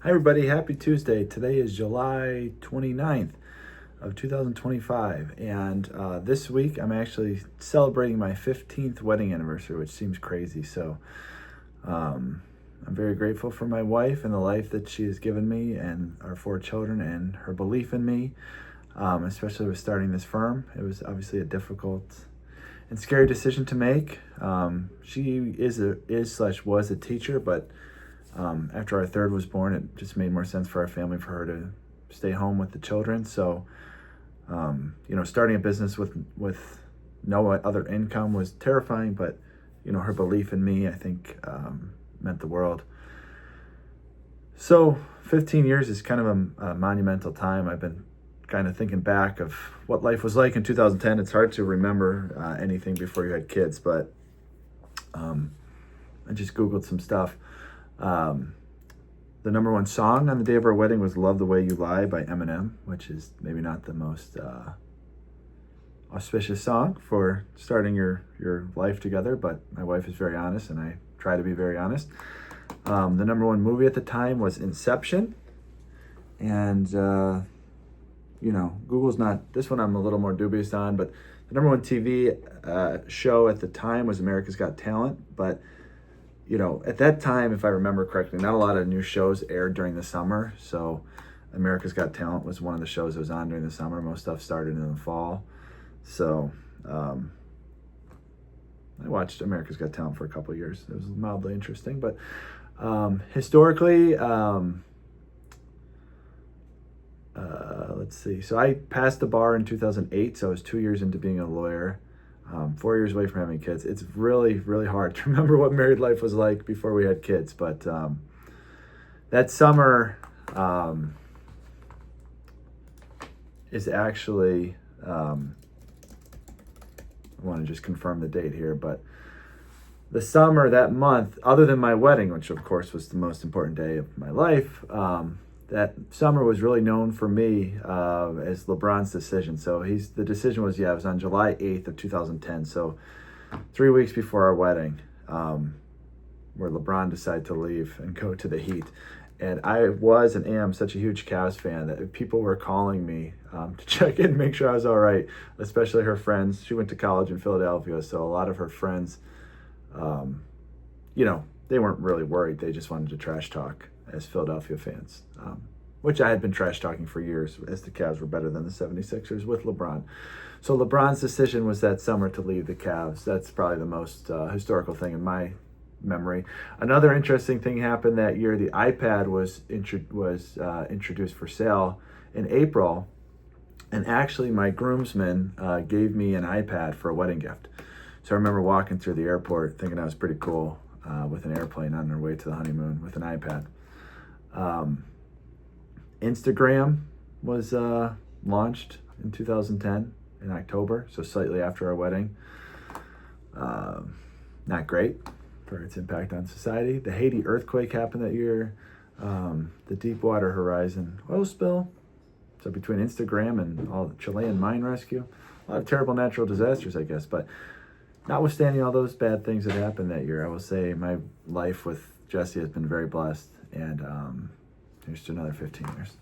Hi everybody, happy Tuesday. Today is July 29th of 2025 and this week I'm actually celebrating my 15th wedding anniversary, which seems crazy. I'm very grateful for my wife and the life that she has given me and our 4 children and her belief in me, especially with starting this firm. It was obviously a difficult and scary decision to make. She was a teacher, but after our third was born, it just made more sense for our family for her to stay home with the children. So, starting a business with no other income was terrifying, but her belief in me, I think, meant the world. So 15 years is kind of a monumental time. I've been kind of thinking back of what life was like in 2010. It's hard to remember anything before you had kids, but I just Googled some stuff. The number one song on the day of our wedding was Love the Way You Lie by Eminem, which is maybe not the most auspicious song for starting your life together, but my wife is very honest and I try to be very honest. The number one movie at the time was Inception, and Google's not, this one I'm a little more dubious on, but the number one TV show at the time was America's Got Talent. But at that time, if I remember correctly, not a lot of new shows aired during the summer. So America's Got Talent was one of the shows that was on during the summer. Most stuff started in the fall. So I watched America's Got Talent for a couple of years. It was mildly interesting. But historically, let's see. So I passed the bar in 2008. So I was 2 years into being a lawyer. 4 years away from having kids. It's really, really hard to remember what married life was like before we had kids. But that summer is actually, I want to just confirm the date here, but the summer, that month, other than my wedding, which of course was the most important day of my life, that summer was really known for me as LeBron's decision. So the decision was, it was on July 8th of 2010. So 3 weeks before our wedding, where LeBron decided to leave and go to the Heat. And I was and am such a huge Cavs fan that people were calling me to check in and make sure I was all right, especially her friends. She went to college in Philadelphia, so a lot of her friends, they weren't really worried. They just wanted to trash talk as Philadelphia fans, which I had been trash talking for years, as the Cavs were better than the 76ers with LeBron. So LeBron's decision was that summer to leave the Cavs. That's probably the most historical thing in my memory. Another interesting thing happened that year. The iPad was introduced for sale in April, and actually my groomsmen gave me an iPad for a wedding gift. So I remember walking through the airport thinking I was pretty cool with an airplane on our way to the honeymoon with an iPad. Instagram was launched in 2010 in October, so slightly after our wedding. Not great for its impact on society. The Haiti earthquake happened that year. The Deepwater Horizon oil spill. So between Instagram and all the Chilean mine rescue, a lot of terrible natural disasters, I guess. But notwithstanding all those bad things that happened that year, I will say my life with Jesse has been very blessed, and here's to another 15 years.